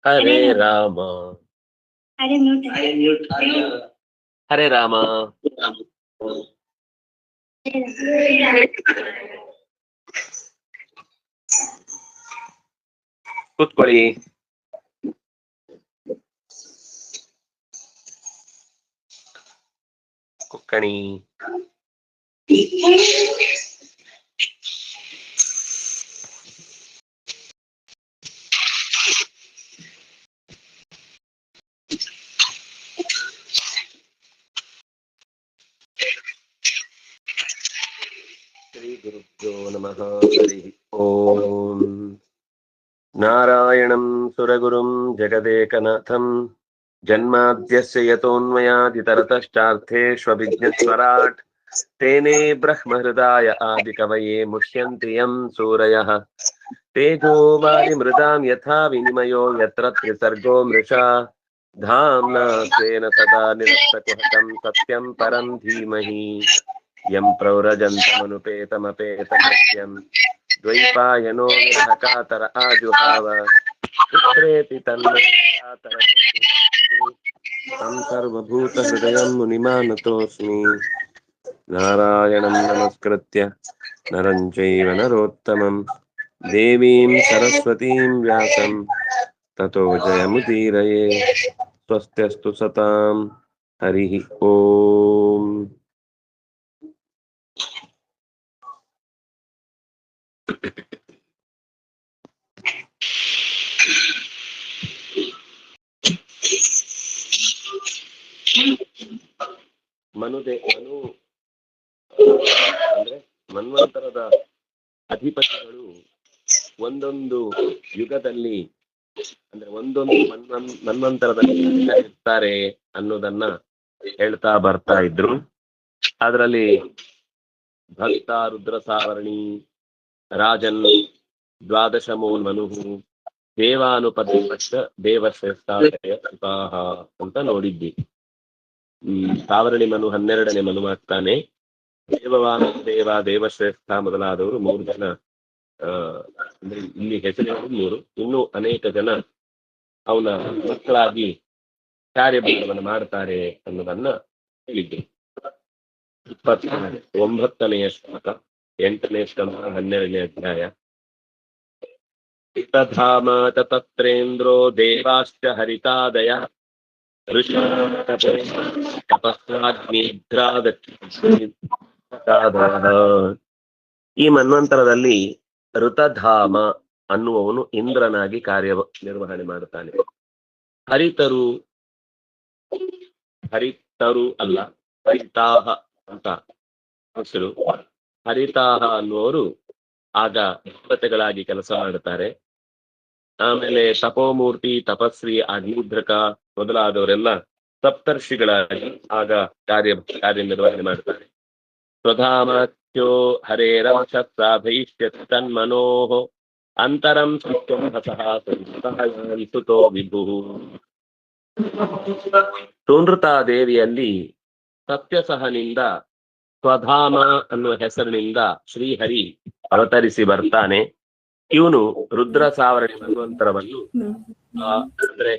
ಹರೇ ರಾಮ ಹರೇ ರಾಮ. ಕೂತ್ಕೊಳ್ಳಿ. ಕುಕ್ಕಣಿ. ಶ್ರೀ ಗುರುಭ್ಯೋ ನಮಃ. ಹರಿ ಓಂ. ನಾರಾಯಣಂ ಸುರಗುರುಂ ಜಗದೇಕನಾಥಂ ಜನ್ಮಾದ್ಯಸ್ಯ ಯತೋನ್ಮಯಾದಿತರತಶ್ಚಾರ್ಥೇಷ್ವಭಿಜ್ಞಸ್ವರಾಟ್ ತೇನೇ ಬ್ರಹ್ಮಹೃದಾಯ ಆದಿಕವಯೇ ಮುಷ್ಯಂತಿ ಯಂ ಸೂರಯಃ ತೇಜೋ ವಾರಿಮೃದಾಂ ಯಥಾ ವಿನಿಮಯೋ ಯತ್ರ ತ್ರಿಸರ್ಗೋ ಮೃಷಾ ಧಾಮ್ನಾ ಸ್ವೇನ ಸದಾ ನಿರಸ್ತಕುಹಕಂ ಸತ್ಯಂ ಪರಂ ಧೀಮಹಿ ಯಂ ಪ್ರವ್ರಜಂತಮನುಪೇತಮಪೇತಕೃತ್ಯಂ ದ್ವೈಪಾಯನೋ ವಿರಹಕಾತರ ಆಜುಹಾವ ಪುತ್ರೇತಿ ತನ್ಮಯಾತರ ತಂ ಸರ್ವಭೂತ ಹೃದಯಂ ಮುನಿಮಾನತೋಸ್ಮಿ. ನಾರಾಯಣಂ ನಮಸ್ಕೃತ್ಯ ನರಂ ಚೈವ ನರೋತ್ತಮಂ ದೇವೀಂ ಸರಸ್ವತೀಂ ವ್ಯಾಸಂ ತತೋ ಜಯಮುದೀರಯೇ. ಸ್ವಸ್ತ್ಯಸ್ತು ಸತಾಂ. ಹರಿ ಓಂ. ಮನು ಅಂದ್ರೆ ಮನ್ವಂತರದ ಅಧಿಪತಿಗಳು ಒಂದೊಂದು ಯುಗದಲ್ಲಿ ಅಂದ್ರೆ ಒಂದೊಂದು ಮನ್ವಂತರದಲ್ಲಿ ಇರ್ತಾರೆ ಅನ್ನೋದನ್ನ ಹೇಳ್ತಾ ಬರ್ತಾ ಇದ್ರು. ಅದರಲ್ಲಿ ಭಕ್ತ ರುದ್ರ ಸಾವರ್ಣಿ, ರಾಜನ್, ದ್ವಾದಶ ಮೂಲ್ ಮನುಹು, ದೇವಾನುಪದಿಪಕ್ಷ ದೇವಶ್ರೇಷ್ಠ ಅಂತ ನೋಡಿದ್ವಿ. ಸಾವರ್ಣಿ ಮನು 12ನೇ ಮನು ಆಗ್ತಾನೆ. ದೇವವಾನ ದೇವಶ್ರೇಷ್ಠ ಮೊದಲಾದವರು 3 ಜನ. ಅಂದ್ರೆ ಇಲ್ಲಿ ಹೆಸರು 3, ಇನ್ನೂ ಅನೇಕ ಜನ ಅವನ ಮಕ್ಕಳಾಗಿ ಕಾರ್ಯಭಾಗವನ್ನು ಮಾಡ್ತಾರೆ ಅನ್ನೋದನ್ನ ಹೇಳಿದ್ರು. 29ನೇ ಶ್ಲೋಕ, 8ನೇ ಸ್ಕಂಧ, 12ನೇ ಅಧ್ಯಾಯ. ತಥಾಮ ತತ್ರೇಂದ್ರೋ ದೇವಾಶ್ಚ ಹರಿತಾದಯ ಈ ಮನ್ವಂತರದಲ್ಲಿ ಋತಧಾಮ ಅನ್ನುವವನು ಇಂದ್ರನಾಗಿ ಕಾರ್ಯ ನಿರ್ವಹಣೆ ಮಾಡುತ್ತಾನೆ. ಹರಿತರು ಅಲ್ಲ, ಹರಿತಾಹ ಅಂತ ಹೆಸರು. ಹರಿತಾಹ ಅನ್ನುವರು ಆಗ ದೇವತೆಗಳಾಗಿ ಕೆಲಸ ಮಾಡುತ್ತಾರೆ. ಆಮೇಲೆ ತಪೋಮೂರ್ತಿ, ತಪಸ್ವಿ, ಅಗ್ನಿಧ್ರಕ ಮೊದಲಾದವರೆಲ್ಲ ಸಪ್ತರ್ಷಿಗಳಾಗಿ ಆಗ ಕಾರ್ಯನಿರ್ವಹಣೆ ಮಾಡ್ತಾರೆ. ಸ್ವಧಾಮತ್ಯೋ ಹರೇರವಶಸ್ಸಾಭೈಷ್ಯ ತನ್ಮನೋಃ ಅಂತರಂ ಸುತೋ ವಿಭು. ಸುನೃತಾ ದೇವಿಯಲ್ಲಿ ಸತ್ಯಸಹನಿಂದ ಸ್ವಧಾಮ ಅನ್ನುವ ಹೆಸರಿನಿಂದ ಶ್ರೀಹರಿ ಅವತರಿಸಿ ಬರ್ತಾನೆ. ಇವನು ರುದ್ರ ಸಾವರಣಿ ಮನ್ವಂತರವನ್ನು ಅಂದ್ರೆ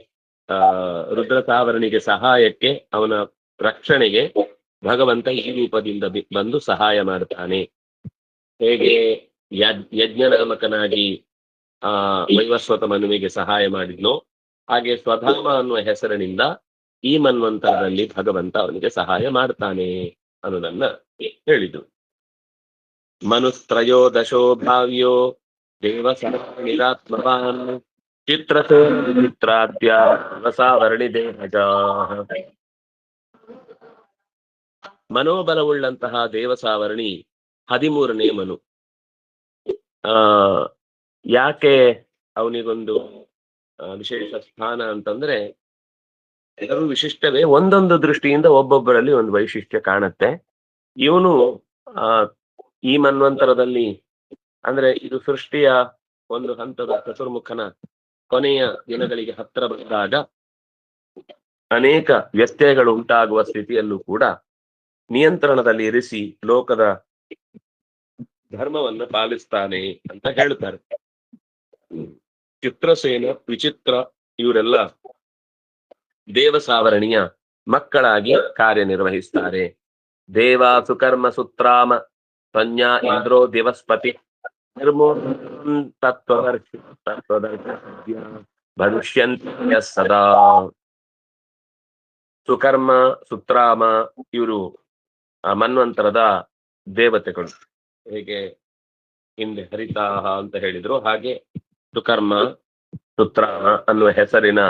ರುದ್ರ ಸಾವರಣಿಗೆ ಸಹಾಯಕ್ಕೆ, ಅವನ ರಕ್ಷಣೆಗೆ ಭಗವಂತ ಈ ರೂಪದಿಂದ ಬಂದು ಸಹಾಯ ಮಾಡ್ತಾನೆ. ಹೇಗೆ ಯಜ್ಞನಾಮಕನಾಗಿ ವೈವಸ್ವತ ಮನುವಿಗೆ ಸಹಾಯ ಮಾಡಿದ್ನೋ ಹಾಗೆ ಸ್ವಧಾಮ ಅನ್ನುವ ಹೆಸರಿನಿಂದ ಈ ಮನ್ವಂತರದಲ್ಲಿ ಭಗವಂತ ಅವನಿಗೆ ಸಹಾಯ ಮಾಡ್ತಾನೆ ಅನ್ನೋದನ್ನ ಹೇಳಿದ್ರು. ಮನುಸ್ತ್ರಯೋದಶೋ ಭಾವ್ಯೋ ದೇವಸಾವರ್ಣಿರಾತ್ಮವಾನ್ ಚಿತ್ರಾದ್ಯ ಸಾವರ್ಣಿ ದೇವಜಾ. ಮನೋಬಲವುಳ್ಳಂತಹ ದೇವಸಾವರ್ಣಿ 13ನೇ ಮನು. ಯಾಕೆ ಅವನಿಗೊಂದು ವಿಶೇಷ ಸ್ಥಾನ ಅಂತಂದ್ರೆ, ಎಲ್ಲರೂ ವಿಶಿಷ್ಟವೇ, ಒಂದೊಂದು ದೃಷ್ಟಿಯಿಂದ ಒಬ್ಬೊಬ್ಬರಲ್ಲಿ ಒಂದು ವೈಶಿಷ್ಟ್ಯ ಕಾಣುತ್ತೆ. ಇವನು ಈ ಮನ್ವಂತರದಲ್ಲಿ ಅಂದ್ರೆ ಇದು ಸೃಷ್ಟಿಯ ಒಂದು ಹಂತದ ಚತುರ್ಮುಖನ ಕೊನೆಯ ದಿನಗಳಿಗೆ ಹತ್ತಿರ ಬಂದಾಗ ಅನೇಕ ವ್ಯತ್ಯಯಗಳು ಉಂಟಾಗುವ ಸ್ಥಿತಿಯಲ್ಲೂ ಕೂಡ ನಿಯಂತ್ರಣದಲ್ಲಿ ಇರಿಸಿ ಲೋಕದ ಧರ್ಮವನ್ನು ಪಾಲಿಸ್ತಾನೆ ಅಂತ ಹೇಳ್ತಾರೆ. ಚಿತ್ರಸೇನ, ವಿಚಿತ್ರ ಇವರೆಲ್ಲ ದೇವಸಾವರಣಿಯ ಮಕ್ಕಳಾಗಿ ಕಾರ್ಯನಿರ್ವಹಿಸ್ತಾರೆ. ದೇವ ಸುಕರ್ಮ ಸುತ್ರಾಮ ಸಂಜ್ಞಾ ಇಂದ್ರೋ ದಿವಸ್ಪತಿ ಭವಿಷ್ಯಂತ್ಯ ಸದಾ. ಸುಕರ್ಮ ಸುತ್ರಾಮ ಇವರು ಮನ್ವಂತರದ ದೇವತೆಗಳು. ಹೇಗೆ ಹಿಂದೆ ಹರಿತಾಹ ಅಂತ ಹೇಳಿದ್ರು, ಹಾಗೆ ಸುಕರ್ಮ ಸುತ್ರಾಮ ಅನ್ನುವ ಹೆಸರಿನ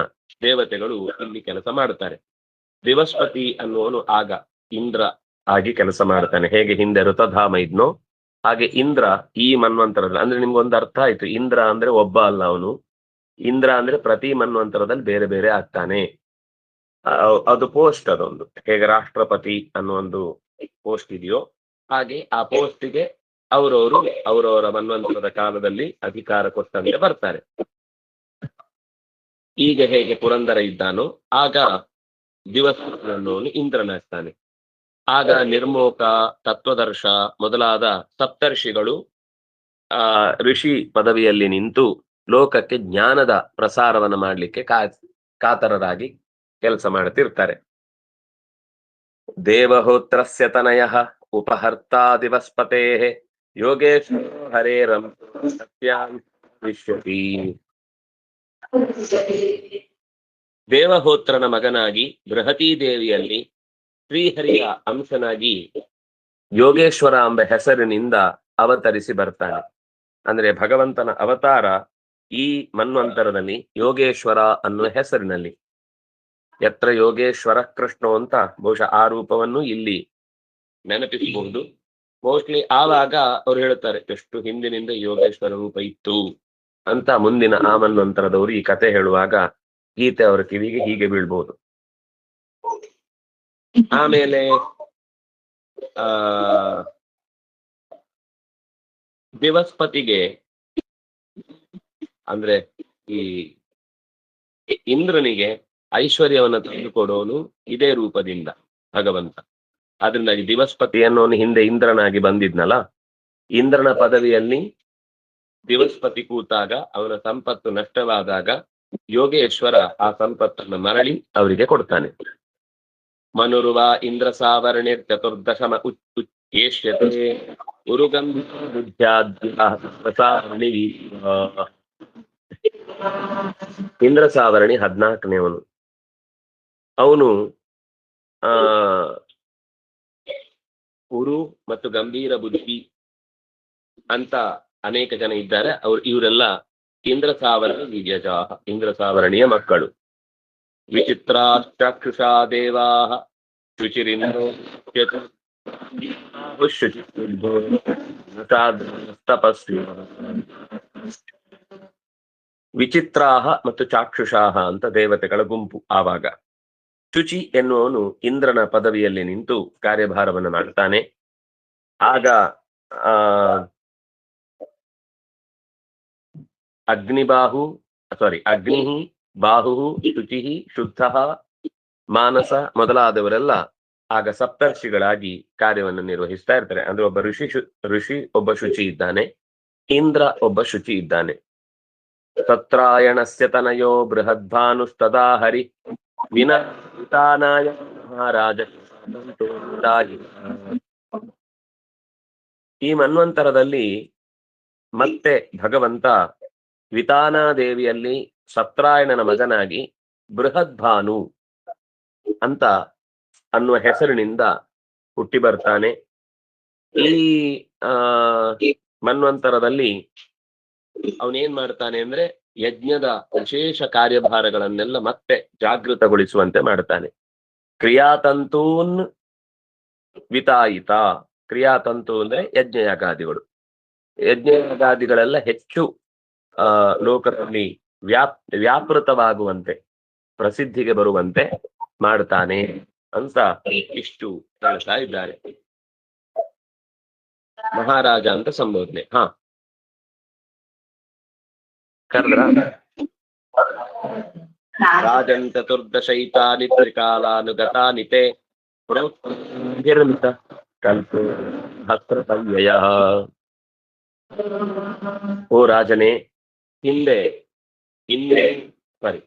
ದೇವತೆಗಳು ಇಲ್ಲಿ ಕೆಲಸ ಮಾಡ್ತಾರೆ. ದಿವಸ್ಪತಿ ಅನ್ನುವನು ಆಗ ಇಂದ್ರ ಆಗಿ ಕೆಲಸ ಮಾಡ್ತಾನೆ. ಹೇಗೆ ಹಿಂದೆ ಋತಧಾಮ ಇದ್ನೋ ಹಾಗೆ ಇಂದ್ರ ಈ ಮನ್ವಂತರದಲ್ಲಿ, ಅಂದ್ರೆ ನಿಮ್ಗೊಂದು ಅರ್ಥ ಆಯ್ತು, ಇಂದ್ರ ಅಂದ್ರೆ ಒಬ್ಬ ಅಲ್ಲ ಅವನು. ಇಂದ್ರ ಅಂದ್ರೆ ಪ್ರತಿ ಮನ್ವಂತರದಲ್ಲಿ ಬೇರೆ ಬೇರೆ ಆಗ್ತಾನೆ. ಅದು ಪೋಸ್ಟ್, ಅದೊಂದು ಹೇಗೆ ರಾಷ್ಟ್ರಪತಿ ಅನ್ನೋ ಒಂದು ಪೋಸ್ಟ್ ಇದೆಯೋ ಹಾಗೆ ಆ ಪೋಸ್ಟಿಗೆ ಅವರವರ ಮನ್ವಂತರದ ಕಾಲದಲ್ಲಿ ಅಧಿಕಾರ ಕೊಟ್ಟಂತೆ ಬರ್ತಾರೆ. ಈಗ ಹೇಗೆ ಪುರಂದರ ಇದ್ದಾನೋ ಆಗ ದಿವಸನನ್ನು ಇಂದ್ರನಾಗ್ತಾನೆ. ಆಗ ನಿರ್ಮೋಕ, ತತ್ವದರ್ಶ ಮೊದಲಾದ ಸಪ್ತರ್ಷಿಗಳು ಋಷಿ ಪದವಿಯಲ್ಲಿ ನಿಂತು ಲೋಕಕ್ಕೆ ಜ್ಞಾನದ ಪ್ರಸಾರವನ್ನು ಮಾಡಲಿಕ್ಕೆ ಕಾತರರಾಗಿ ಕೆಲಸ ಮಾಡ್ತಿರ್ತಾರೆ. ದೇವಹೋತ್ರಸ್ಯ ತನಯಃ ಉಪಹರ್ತಾ ದಿವಸ್ಪತೆ ಯೋಗೇಶ್ವರ ಹರೇರಂ ಸತ್ಯಾವಿಶ್ಯತಿ. ದೇವಹೋತ್ರನ ಮಗನಾಗಿ ಬೃಹತೀ ದೇವಿಯಲ್ಲಿ ಶ್ರೀಹರಿಯ ಅಂಶನಾಗಿ ಯೋಗೇಶ್ವರ ಎಂಬ ಹೆಸರಿನಿಂದ ಅವತರಿಸಿ ಬರ್ತಾನೆ. ಅಂದ್ರೆ ಭಗವಂತನ ಅವತಾರ ಈ ಮನ್ವಂತರದಲ್ಲಿ ಯೋಗೇಶ್ವರ ಅನ್ನುವ ಹೆಸರಿನಲ್ಲಿ. ಯತ್ರ ಯೋಗೇಶ್ವರ ಕೃಷ್ಣ ಅಂತ ಬಹುಶಃ ಆ ರೂಪವನ್ನು ಇಲ್ಲಿ ನೆನಪಿಸಬಹುದು. ಮೋಸ್ಟ್ಲಿ ಆವಾಗ ಅವ್ರು ಹೇಳ್ತಾರೆ ಎಷ್ಟು ಹಿಂದಿನಿಂದ ಯೋಗೇಶ್ವರ ರೂಪ ಇತ್ತು ಅಂತ. ಮುಂದಿನ ಆ ಮನ್ವಂತರದವರು ಈ ಕತೆ ಹೇಳುವಾಗ ಗೀತೆ ಅವರ ಕಿವಿಗೆ ಹೀಗೆ ಬೀಳ್ಬಹುದು. ಆಮೇಲೆ ದಿವಸ್ಪತಿಗೆ ಅಂದ್ರೆ ಈ ಇಂದ್ರನಿಗೆ ಐಶ್ವರ್ಯವನ್ನು ತಂದುಕೊಡೋನು ಇದೇ ರೂಪದಿಂದ ಭಗವಂತ. ಅದರಿಂದಾಗಿ ದಿವಸ್ಪತಿ ಅನ್ನೋನು ಹಿಂದೆ ಇಂದ್ರನಾಗಿ ಬಂದಿದ್ನಲ್ಲ, ಇಂದ್ರನ ಪದವಿಯಲ್ಲಿ ದಿವಸ್ಪತಿ ಕೂತಾಗ ಅವನ ಸಂಪತ್ತು ನಷ್ಟವಾದಾಗ ಯೋಗೇಶ್ವರ ಆ ಸಂಪತ್ತನ್ನು ಮರಳಿ ಅವರಿಗೆ ಕೊಡ್ತಾನೆ. ಮನುರುವ ಇಂದ್ರ ಸಾವರ್ಣೆ ಚತುರ್ದಶಮ ಉಚ್ಯೇಷ್ಯತೆ ಇಂದ್ರ ಸಾವರಣಿ 14ನೇವನು. ಅವನು ಉರು ಮತ್ತು ಗಂಭೀರ ಬುದ್ಧಿ ಅಂತ ಅನೇಕ ಜನ ಇದ್ದಾರೆ. ಇವರೆಲ್ಲ ಇಂದ್ರ ಸಾವರಣಿ ದಿವ್ಯಜಾ, ಇಂದ್ರ ಸಾವರಣಿಯ ಮಕ್ಕಳು. ವಿಚಿತ್ರಾಕ್ಷುಷಾ ದೇವಾ ಶುಚಿರಿಂದ್ರೋ ವಿಚಿತ್ರಾಹ ಮತ್ತು ಚಾಕ್ಷುಷಾಹ ಅಂತ ದೇವತೆಗಳ ಗುಂಪು. ಆವಾಗ ಶುಚಿ ಎನ್ನುವನು ಇಂದ್ರನ ಪದವಿಯಲ್ಲಿ ನಿಂತು ಕಾರ್ಯಭಾರವನ್ನು ಮಾಡ್ತಾನೆ. ಆಗ ಅಗ್ನಿ ಬಾಹು ಶುಚಿ ಶುದ್ಧ ಮಾನಸ ಮೊದಲಾದವರೆಲ್ಲ ಆಗ ಸಪ್ತರ್ಷಿಗಳಾಗಿ ಕಾರ್ಯವನ್ನು ನಿರ್ವಹಿಸ್ತಾ ಇರ್ತಾರೆ. ಅಂದ್ರೆ ಒಬ್ಬ ಋಷಿ ಒಬ್ಬ ಶುಚಿ ಇದ್ದಾನೆ, ಇಂದ್ರ ಒಬ್ಬ ಶುಚಿ ಇದ್ದಾನೆ. ತತ್ರಾಯಣಸ್ಯ ತನಯೋ ಬೃಹದ್ಭಾನುಸ್ತದಾ ಹರಿ ವಿನಾಯ ಮಹಾರಾಜ. ಈ ಮನ್ವಂತರದಲ್ಲಿ ಮತ್ತೆ ಭಗವಂತ ವಿತಾನಾದೇವಿಯಲ್ಲಿ ಸತ್ರಾಯಣನ ಮಗನಾಗಿ ಬೃಹದ್ಭಾನು ಅಂತ ಅನ್ನುವ ಹೆಸರಿನಿಂದ ಹುಟ್ಟಿ ಬರ್ತಾನೆ. ಈ ಮನ್ವಂತರದಲ್ಲಿ ಅವನೇನ್ ಮಾಡ್ತಾನೆ ಅಂದ್ರೆ ಯಜ್ಞದ ವಿಶೇಷ ಕಾರ್ಯಭಾರಗಳನ್ನೆಲ್ಲ ಮತ್ತೆ ಜಾಗೃತಗೊಳಿಸುವಂತೆ ಮಾಡ್ತಾನೆ. ಕ್ರಿಯಾತಂತೂನ್ ವಿತಾಯಿತ. ಕ್ರಿಯಾತಂತು ಅಂದ್ರೆ ಯಜ್ಞಯಾಗಾದಿಗಳು. ಯಜ್ಞಯಾಗಾದಿಗಳೆಲ್ಲ ಹೆಚ್ಚು ಲೋಕದಲ್ಲಿ ವ್ಯಾಪೃತವಾಗುವಂತೆ, ಪ್ರಸಿದ್ಧಿಗೆ ಬರುವಂತೆ ಮಾಡ್ತಾನೆ ಅಂತ ಇಷ್ಟು ಹೇಳ್ತಾ ಇದ್ದಾರೆ. ಮಹಾರಾಜ ಅಂತ ಸಂಬೋಧನೆ. ಕರೆದ್ರ ರಾಜನ್ ಚತುರ್ದಶೈತಾನಿ ತ್ರಿಕಾಲಾನುಗತಾನಿ ತೇ ಪ್ರೋಕ್ತಭಿರ್ಮಿತ ಕಲ್ಪೋ ಹಸ್ತ್ರವ್ಯಯ. ಓ ರಾಜನೇ, ಹಿಂದೆ ಸರಿ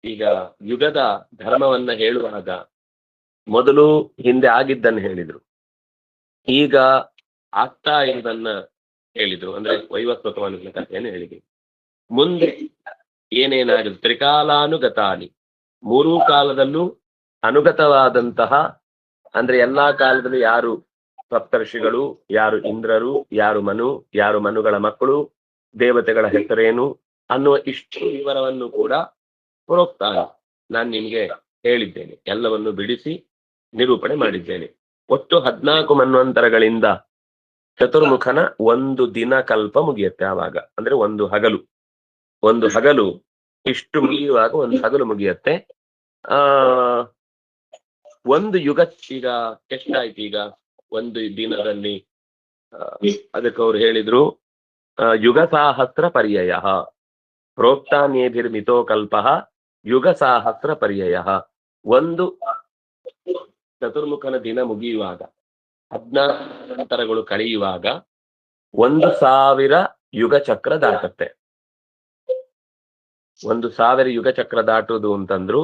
ಈಗ ಯುಗದ ಧರ್ಮವನ್ನ ಹೇಳುವಾಗ ಮೊದಲು ಹಿಂದೆ ಆಗಿದ್ದನ್ನು ಹೇಳಿದ್ರು, ಈಗ ಆಗ್ತಾ ಇರುವುದನ್ನ ಹೇಳಿದ್ರು. ಅಂದ್ರೆ ವೈವಸ್ವತವಾದ ಕಥೆಯನ್ನು ಹೇಳಿದ್ರು. ಮುಂದೆ ಏನೇನಾಗಿದೆ, ತ್ರಿಕಾಲಾನುಗತಾನಿ, ಮೂರೂ ಕಾಲದಲ್ಲೂ ಅನುಗತವಾದಂತಹ, ಅಂದ್ರೆ ಎಲ್ಲಾ ಕಾಲದಲ್ಲೂ ಯಾರು ಸಪ್ತರ್ಷಿಗಳು, ಯಾರು ಇಂದ್ರರು, ಯಾರು ಮನುಗಳ ಮಕ್ಕಳು, ದೇವತೆಗಳ ಹೆಸರೇನು ಅನ್ನುವ ಇಷ್ಟು ವಿವರವನ್ನು ಕೂಡ ಪ್ರೋಕ್ತಾನ ನಾನು ನಿಮ್ಗೆ ಹೇಳಿದ್ದೇನೆ. ಎಲ್ಲವನ್ನು ಬಿಡಿಸಿ ನಿರೂಪಣೆ ಮಾಡಿದ್ದೇನೆ. ಒಟ್ಟು 14 ಮನ್ವಂತರಗಳಿಂದ ಚತುರ್ಮುಖನ ಒಂದು ದಿನ ಕಲ್ಪ ಮುಗಿಯುತ್ತೆ. ಆವಾಗ ಅಂದ್ರೆ ಒಂದು ಹಗಲು ಇಷ್ಟು ಮುಗಿಯುವಾಗ ಒಂದು ಹಗಲು ಮುಗಿಯತ್ತೆ. ಒಂದು ಯುಗ ಈಗ ಎಷ್ಟಾಯ್ತು? ಈಗ ಒಂದು ದಿನದಲ್ಲಿ ಅದಕ್ಕೆ ಅವ್ರು ಹೇಳಿದ್ರು ಯುಗ ಸಾಹಸ್ರ ಪರ್ಯಯ ಪ್ರೋಕ್ತಾನೇಭಿರ್ಮಿತೋ ಕಲ್ಪ ಯುಗ ಸಾಹಸ್ರ ಪರ್ಯಯ. ಒಂದು ಚತುರ್ಮುಖನ ದಿನ ಮುಗಿಯುವಾಗ 14 ನಂತರಗಳು ಕಳೆಯುವಾಗ 1000 ಯುಗ ಚಕ್ರ ದಾಟತ್ತೆ. 1000 ಯುಗ ಚಕ್ರ ದಾಟುವುದು ಅಂತಂದ್ರು,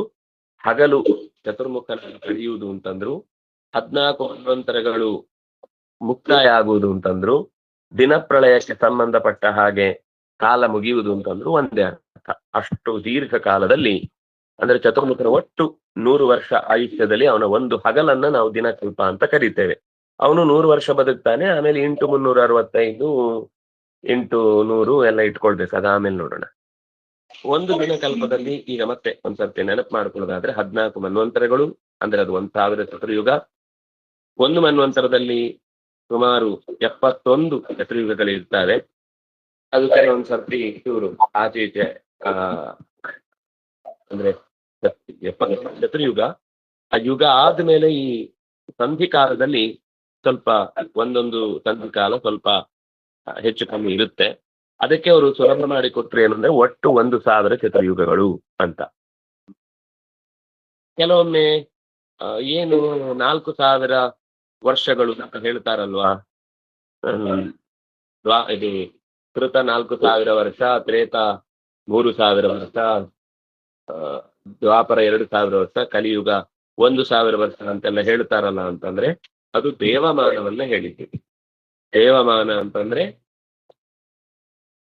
ಹಗಲು ಚತುರ್ಮುಖನ ಕಳೆಯುವುದು ಅಂತಂದ್ರು, 14 ಮನ್ವಂತರಗಳು ಮುಕ್ತಾಯ ಆಗುವುದು ಅಂತಂದ್ರು, ದಿನ ಪ್ರಳಯಕ್ಕೆ ಸಂಬಂಧಪಟ್ಟ ಹಾಗೆ ಕಾಲ ಮುಗಿಯುವುದು ಅಂತಂದ್ರು ಒಂದೇ ಅರ್ಥ. ಅಷ್ಟು ದೀರ್ಘ ಕಾಲದಲ್ಲಿ, ಅಂದ್ರೆ ಚತುರ್ಮುಖನ ಒಟ್ಟು 100 ವರ್ಷ ಆಯುಷ್ಯದಲ್ಲಿ ಅವನ ಒಂದು ಹಗಲನ್ನ ನಾವು ದಿನಕಲ್ಪ ಅಂತ ಕರೀತೇವೆ. ಅವನು 100 ವರ್ಷ ಬದುಕ್ತಾನೆ. ಆಮೇಲೆ 8 365 8 100 ಎಲ್ಲ ಇಟ್ಕೊಳ್ಬೇಕು. ಅದ ಆಮೇಲೆ ನೋಡೋಣ. ಒಂದು ದಿನಕಲ್ಪದಲ್ಲಿ ಈಗ ಮತ್ತೆ ಒಂದ್ಸರ್ತಿ ನೆನಪು ಮಾಡ್ಕೊಳ್ಳೋದಾದ್ರೆ 14 ಮನ್ವಂತರಗಳು, ಅಂದ್ರೆ ಅದು 1000 ಚತುರ್ಯುಗ. ಒಂದು ಮನ್ವಂತರದಲ್ಲಿ ಸುಮಾರು 71 ಚತುರ್ಯುಗಗಳಿರ್ತವೆ. ಅದು ಕೆಲವೊಂದ್ ಸರ್ತಿ ಇವರು ಆಚೆ ಈಚೆ ಅಂದ್ರೆ 70 ಚತುರ್ಯುಗ. ಆ ಯುಗ ಆದ್ಮೇಲೆ ಈ ಸಂಧಿಕಾಲದಲ್ಲಿ ಸ್ವಲ್ಪ ಒಂದೊಂದು ಸಂಧಿಕಾಲ ಸ್ವಲ್ಪ ಹೆಚ್ಚು ಕಮ್ಮಿ ಇರುತ್ತೆ. ಅದಕ್ಕೆ ಅವರು ಸುಲಭ ಮಾಡಿಕೊಟ್ರು ಏನಂದ್ರೆ ಒಟ್ಟು 1000 ಚತುರ್ಯುಗಗಳು ಅಂತ. ಕೆಲವೊಮ್ಮೆ ಏನು 4000 ವರ್ಷಗಳು ಅಂತ ಹೇಳ್ತಾರಲ್ವಾ. ಇದು ಕೃತ 4000 ವರ್ಷ, ತ್ರೇತ 3000 ವರ್ಷ, ದ್ವಾಪರ 2000 ವರ್ಷ, ಕಲಿಯುಗ 1000 ವರ್ಷ ಅಂತೆಲ್ಲ ಹೇಳ್ತಾರಲ್ಲ. ಅಂತಂದ್ರೆ ಅದು ದೇವಮಾನವನ್ನ ಹೇಳಿದ್ದೀವಿ. ದೇವಮಾನ ಅಂತಂದ್ರೆ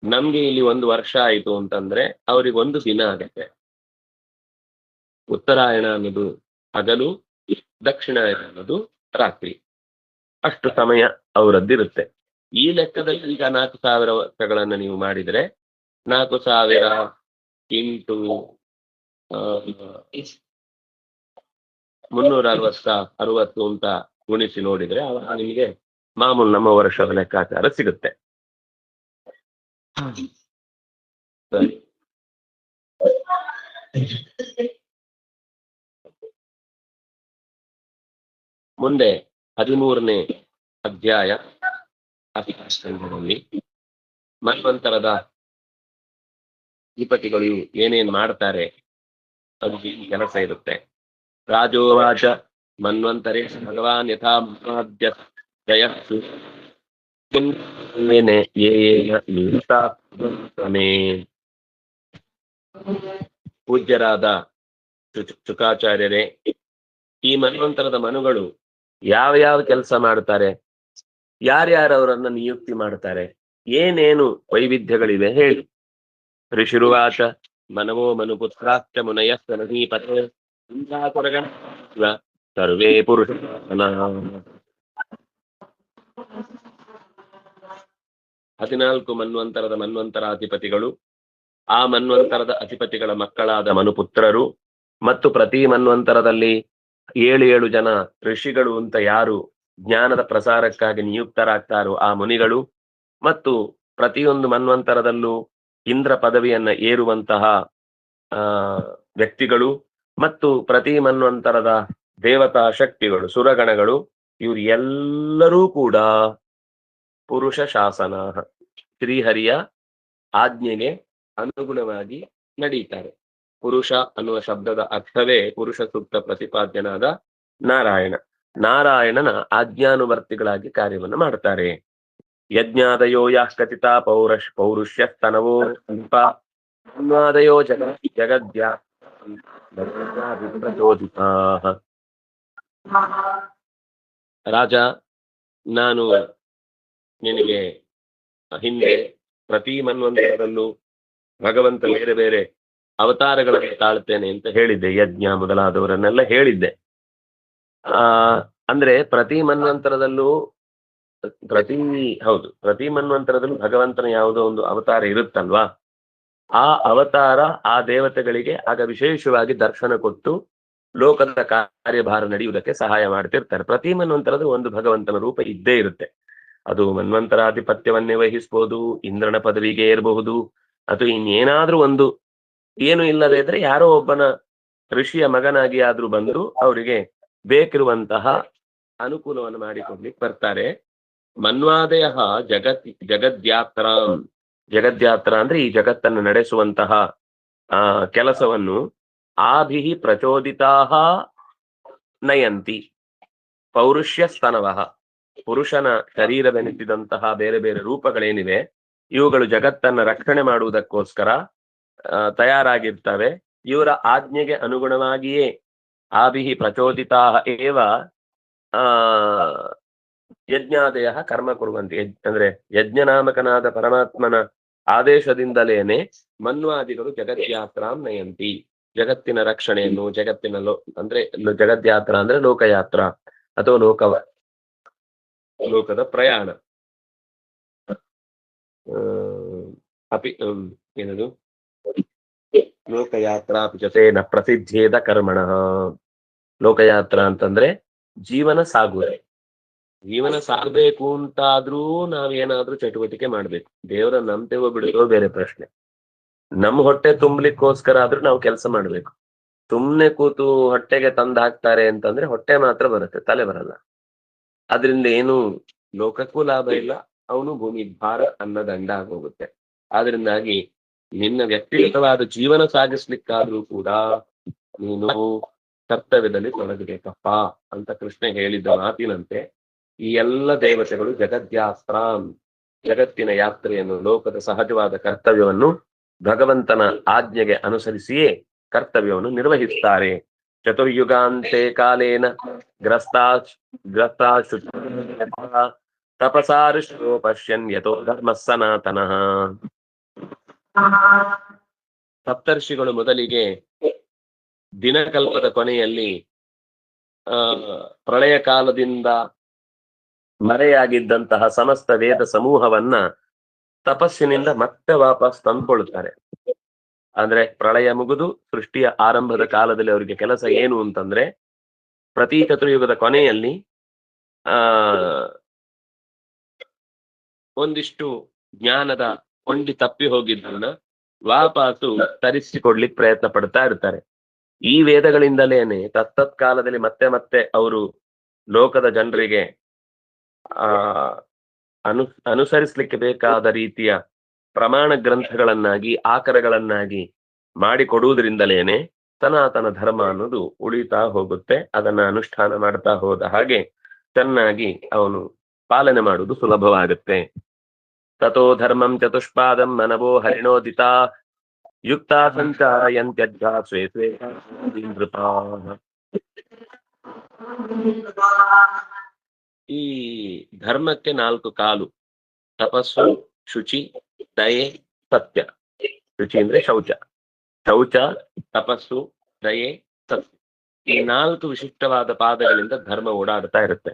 ನಮ್ಗೆ ಇಲ್ಲಿ 1 ವರ್ಷ ಆಯ್ತು ಅಂತಂದ್ರೆ ಅವ್ರಿಗೆ 1 ದಿನ ಆಗತ್ತೆ. ಉತ್ತರಾಯಣ ಅನ್ನೋದು ಹಗಲು, ದಕ್ಷಿಣಾಯಣ ಅನ್ನೋದು ರಾತ್ರಿ. ಅಷ್ಟು ಸಮಯ ಅವರದ್ದಿರುತ್ತೆ. ಈ ಲೆಕ್ಕದಲ್ಲಿ ಈಗ 4000 ವರ್ಷಗಳನ್ನ ನೀವು ಮಾಡಿದ್ರೆ 4000 ಇಂಟು 360 ಅಂತ ಗುಣಿಸಿ ನೋಡಿದ್ರೆ ನಿಮಗೆ ಮಾಮೂಲು ನಮ್ಮ ವರ್ಷದ ಲೆಕ್ಕಾಚಾರ ಸಿಗುತ್ತೆ. ಸರಿ, ಮುಂದೆ 13ನೇ ಅಧ್ಯಾಯ ಅಧಿಕಾರದಲ್ಲಿ ಮನ್ವಂತರದ ಅಧಿಪತಿಗಳು ಏನೇನ್ ಮಾಡ್ತಾರೆ ಅದು ಕೆಲಸ ಇರುತ್ತೆ. ರಾಜೋವಾಚ ಮನ್ವಂತರೇ ಭಗವಾನ್ ಯಥಾ ಜಯಸ್ಸು ಪೂಜ್ಯರಾದ ಶುಕಾಚಾರ್ಯರೇ, ಈ ಮನ್ವಂತರದ ಮನುಗಳು ಯಾವ ಕೆಲಸ ಮಾಡ್ತಾರೆ, ಯಾರ್ಯಾರು ಅವರನ್ನ ನಿಯುಕ್ತಿ ಮಾಡ್ತಾರೆ, ಏನೇನು ವೈವಿಧ್ಯಗಳಿವೆ ಹೇಳಿ. ಋಷಿರುವಾಚ ಮನವೋ ಮನುಪುತ್ರಾಶ್ಚ ಮುನಯಶ್ಚ ನದೀಪತೆ ಸರ್ವೇ ಪುರುಷ. 14 ಮನ್ವಂತರದ ಮನ್ವಂತರಾಧಿಪತಿಗಳು, ಆ ಮನ್ವಂತರದ ಅಧಿಪತಿಗಳ ಮಕ್ಕಳಾದ ಮನುಪುತ್ರರು, ಮತ್ತು ಪ್ರತಿ ಮನ್ವಂತರದಲ್ಲಿ 7 ಜನ ಋಷಿಗಳು ಅಂತ ಯಾರು ಜ್ಞಾನದ ಪ್ರಸಾರಕ್ಕಾಗಿ ನಿಯುಕ್ತರಾಗ್ತಾರೋ ಆ ಮುನಿಗಳು, ಮತ್ತು ಪ್ರತಿಯೊಂದು ಮನ್ವಂತರದಲ್ಲೂ ಇಂದ್ರ ಪದವಿಯನ್ನ ಏರುವಂತಹ ವ್ಯಕ್ತಿಗಳು, ಮತ್ತು ಪ್ರತಿ ಮನ್ವಂತರದ ದೇವತಾ ಶಕ್ತಿಗಳು, ಸುರಗಣಗಳು, ಇವರು ಎಲ್ಲರೂ ಕೂಡ ಪುರುಷ ಶಾಸನ ಶ್ರೀಹರಿಯ ಆಜ್ಞೆಗೆ ಅನುಗುಣವಾಗಿ ನಡೀತಾರೆ. ಪುರುಷ ಅನ್ನುವ ಶಬ್ದದ ಅರ್ಥವೇ ಪುರುಷ ಸೂಕ್ತ ಪ್ರತಿಪಾದ್ಯನಾದ ನಾರಾಯಣ. ನಾರಾಯಣನ ಆಜ್ಞಾನುವರ್ತಿಗಳಾಗಿ ಕಾರ್ಯವನ್ನು ಮಾಡ್ತಾರೆ. ಯಜ್ಞಾದಯೋ ಯಾಃ ಕಥಿತಾ ಪೌರುಷ್ಯ ಸ್ತನವೋ ಅನ್ವಾದಯೋ ಜಗದ್ಯಾ ಪ್ರಚೋದಿತಾಃ. ರಾಜ, ನಾನು ನಿನಗೆ ಹಿಂದೆ ಪ್ರತಿ ಮನ್ವಂತರದಲ್ಲೂ ಭಗವಂತ ಬೇರೆ ಬೇರೆ ಅವತಾರಗಳನ್ನು ತಾಳ್ತೇನೆ ಅಂತ ಹೇಳಿದ್ದೆ. ಯಜ್ಞ ಮೊದಲಾದವರನ್ನೆಲ್ಲ ಹೇಳಿದ್ದೆ. ಅಂದ್ರೆ ಪ್ರತಿ ಮನ್ವಂತರದಲ್ಲೂ ಪ್ರತಿ ಮನ್ವಂತರದಲ್ಲೂ ಭಗವಂತನ ಯಾವುದೋ ಒಂದು ಅವತಾರ ಇರುತ್ತಲ್ವಾ, ಆ ಅವತಾರ ಆ ದೇವತೆಗಳಿಗೆ ಆಗ ವಿಶೇಷವಾಗಿ ದರ್ಶನ ಕೊಟ್ಟು ಲೋಕದ ಕಾರ್ಯಭಾರ ನಡೆಯುವುದಕ್ಕೆ ಸಹಾಯ ಮಾಡ್ತಿರ್ತಾರೆ. ಪ್ರತಿ ಮನ್ವಂತರದ ಒಂದು ಭಗವಂತನ ರೂಪ ಇದ್ದೇ ಇರುತ್ತೆ. ಅದು ಮನ್ವಂತರಾಧಿಪತ್ಯವನ್ನೇ ವಹಿಸ್ಬೋದು, ಇಂದ್ರನ ಪದವಿಗೆ ಏರಬಹುದು, ಅಥವಾ ಇನ್ನೇನಾದ್ರೂ ಒಂದು ಏನು ಇಲ್ಲದೆ ಇದ್ರೆ ಯಾರೋ ಒಬ್ಬನ ಋಷಿಯ ಮಗನಾಗಿ ಆದ್ರೂ ಬಂದು ಅವರಿಗೆ ಬೇಕಿರುವಂತಹ ಅನುಕೂಲವನ್ನು ಮಾಡಿಕೊಡ್ಲಿಕ್ಕೆ ಬರ್ತಾರೆ. ಮನ್ವಾದಯ ಜಗದ್ಯಾತ್ರ ಅಂದ್ರೆ ಈ ಜಗತ್ತನ್ನು ನಡೆಸುವಂತಹ ಕೆಲಸವನ್ನು ಆಭಿಹಿ ಪ್ರಚೋದಿತಾ ನಯಂತಿ. ಪೌರುಷ್ಯ ಸ್ತನವಃ, ಪುರುಷನ ಶರೀರವೆನಿಸಿದಂತಹ ಬೇರೆ ಬೇರೆ ರೂಪಗಳೇನಿವೆ ಇವುಗಳು ಜಗತ್ತನ್ನ ರಕ್ಷಣೆ ಮಾಡುವುದಕ್ಕೋಸ್ಕರ ತಯಾರಾಗಿರ್ತವೆ. ಇವರ ಆಜ್ಞೆಗೆ ಅನುಗುಣವಾಗಿಯೇ ಆಭಿಹಿ ಪ್ರಚೋದಿತಾ ಏವ ಯಜ್ಞಾದಯ ಕರ್ಮ ಕೊಡುವಂತೆ, ಅಂದ್ರೆ ಯಜ್ಞನಾಮಕನಾದ ಪರಮಾತ್ಮನ ಆದೇಶದಿಂದಲೇನೆ ಮನ್ವಾದಿಗಳು ಜಗದ್ಯಾತ್ರಾಂ ನಯಂತಿ, ಜಗತ್ತಿನ ರಕ್ಷಣೆಯನ್ನು, ಜಗತ್ತಿನ ಅಂದ್ರೆ ಜಗದ್ಯಾತ್ರ ಅಂದ್ರೆ ಲೋಕಯಾತ್ರ ಅಥವಾ ಲೋಕದ ಪ್ರಯಾಣ. ಏನದು ಲೋಕಯಾತ್ರಾ ಜೊತೆನ ಪ್ರಸಿದ್ಧೇದ ಕರ್ಮಣ. ಲೋಕಯಾತ್ರ ಅಂತಂದ್ರೆ ಜೀವನ ಸಾಗುವುದು. ಜೀವನ ಸಾಗಬೇಕು ಅಂತಾದ್ರೂ ನಾವೇನಾದ್ರೂ ಚಟುವಟಿಕೆ ಮಾಡ್ಬೇಕು. ದೇವರ ನಂಬ್ತೇವೋ ಬಿಡುತ್ತೋ ಬೇರೆ ಪ್ರಶ್ನೆ. ನಮ್ಮ ಹೊಟ್ಟೆ ತುಂಬಲಿಕ್ಕೋಸ್ಕರ ಆದ್ರೂ ನಾವು ಕೆಲಸ ಮಾಡ್ಬೇಕು. ಸುಮ್ನೆ ಕೂತು ಹೊಟ್ಟೆಗೆ ತಂದು ಹಾಕ್ತಾರೆ ಅಂತಂದ್ರೆ ಹೊಟ್ಟೆ ಮಾತ್ರ ಬರುತ್ತೆ, ತಲೆ ಬರಲ್ಲ. ಅದರಿಂದ ಏನು ಲೋಕಕ್ಕೂ ಲಾಭ ಇಲ್ಲ, ಅವನು ಭೂಮಿ ಭಾರ ಅನ್ನದಂಡ ಆಗೋಗುತ್ತೆ. ಆದ್ರಿಂದಾಗಿ ನಿನ್ನ ವ್ಯಕ್ತಿಗತವಾದ ಜೀವನ ಸಾಗಿಸ್ಲಿಕ್ಕಾದ್ರೂ ಕೂಡ ನೀನು ಕರ್ತವ್ಯದಲ್ಲಿ ತೊಡಗಬೇಕಪ್ಪ ಅಂತ ಕೃಷ್ಣ ಹೇಳಿದ್ದ ಮಾತಿನಂತೆ ಈ ಎಲ್ಲ ದೇವತೆಗಳು ಜಗದ್ಯಾಸ್ತ್ರಾಂ, ಜಗತ್ತಿನ ಯಾತ್ರೆಯನ್ನು, ಲೋಕದ ಸಹಜವಾದ ಕರ್ತವ್ಯವನ್ನು ಭಗವಂತನ ಆಜ್ಞೆಗೆ ಅನುಸರಿಸಿಯೇ ಕರ್ತವ್ಯವನ್ನು ನಿರ್ವಹಿಸುತ್ತಾರೆ. ಚತುರ್ಯುಗಾಂತೆ ಕಾಲೇನ ಗ್ರಸ್ತಾಶು ತಪಸಾರುಷೋ ಪಶ್ಯನ್ ಯಥೋ ಧರ್ಮ ಸನಾತನಃ. ಸಪ್ತರ್ಷಿಗಳು ಮೊದಲಿಗೆ ದಿನಕಲ್ಪದ ಕೊನೆಯಲ್ಲಿ ಪ್ರಳಯ ಕಾಲದಿಂದ ಮರೆಯಾಗಿದ್ದಂತಹ ಸಮಸ್ತ ವೇದ ಸಮೂಹವನ್ನ ತಪಸ್ಸಿನಿಂದ ಮತ್ತೆ ವಾಪಸ್ ತಂದ್ಕೊಳ್ತಾರೆ. ಅಂದ್ರೆ ಪ್ರಳಯ ಮುಗಿದು ಸೃಷ್ಟಿಯ ಆರಂಭದ ಕಾಲದಲ್ಲಿ ಅವರಿಗೆ ಕೆಲಸ ಏನು ಅಂತಂದ್ರೆ, ಪ್ರತಿ ಚತುರ್ಯುಗದ ಕೊನೆಯಲ್ಲಿ ಒಂದಿಷ್ಟು ಜ್ಞಾನದ ಕೊಂಡಿ ತಪ್ಪಿ ಹೋಗಿದ್ದನ್ನ ವಾಪಸ್ಸು ತರಿಸಿಕೊಡ್ಲಿಕ್ಕೆ ಪ್ರಯತ್ನ ಪಡ್ತಾ ಇರ್ತಾರೆ. ಈ ವೇದಗಳಿಂದಲೇನೆ ತತ್ತತ್ ಕಾಲದಲ್ಲಿ ಮತ್ತೆ ಮತ್ತೆ ಅವರು ಲೋಕದ ಜನರಿಗೆ ಅನುಸರಿಸಲಿಕ್ಕೆ ಬೇಕಾದ ರೀತಿಯ ಪ್ರಮಾಣ ಗ್ರಂಥಗಳನ್ನಾಗಿ ಆಕರಗಳನ್ನಾಗಿ ಮಾಡಿಕೊಡುವುದರಿಂದಲೇನೆ ಸನಾತನ ಧರ್ಮ ಅನ್ನೋದು ಉಳಿತಾ ಹೋಗುತ್ತೆ. ಅದನ್ನ ಅನುಷ್ಠಾನ ಮಾಡ್ತಾ ಹೋದ ಹಾಗೆ ಚೆನ್ನಾಗಿ ಅವನು ಪಾಲನೆ ಮಾಡುವುದು ಸುಲಭವಾಗುತ್ತೆ. ತಥೋ ಧರ್ಮಂ ಚತುಷ್ಪಾದಂ ಮನವೋ ಹರಿಣೋದಿತಾ ಯುಕ್ತಾ ಸಂಚಾರಯಂತ್ಯಜ್ಞಾ ಸ್ವೇ ಸ್ವೇ ನೃಪಾಃ. ಈ ಧರ್ಮಕ್ಕೆ 4 ಕಾಲು: ತಪಸ್ಸು, ಶುಚಿ, ದಯೆ, ಸತ್ಯ. ಶುಚಿ ಅಂದ್ರೆ ಶೌಚ, ತಪಸ್ಸು, ದಯೆ, ಸತ್ಯ. ಈ 4 ವಿಶಿಷ್ಟವಾದ ಪಾದಗಳಿಂದ ಧರ್ಮ ಓಡಾಡ್ತಾ ಇರುತ್ತೆ.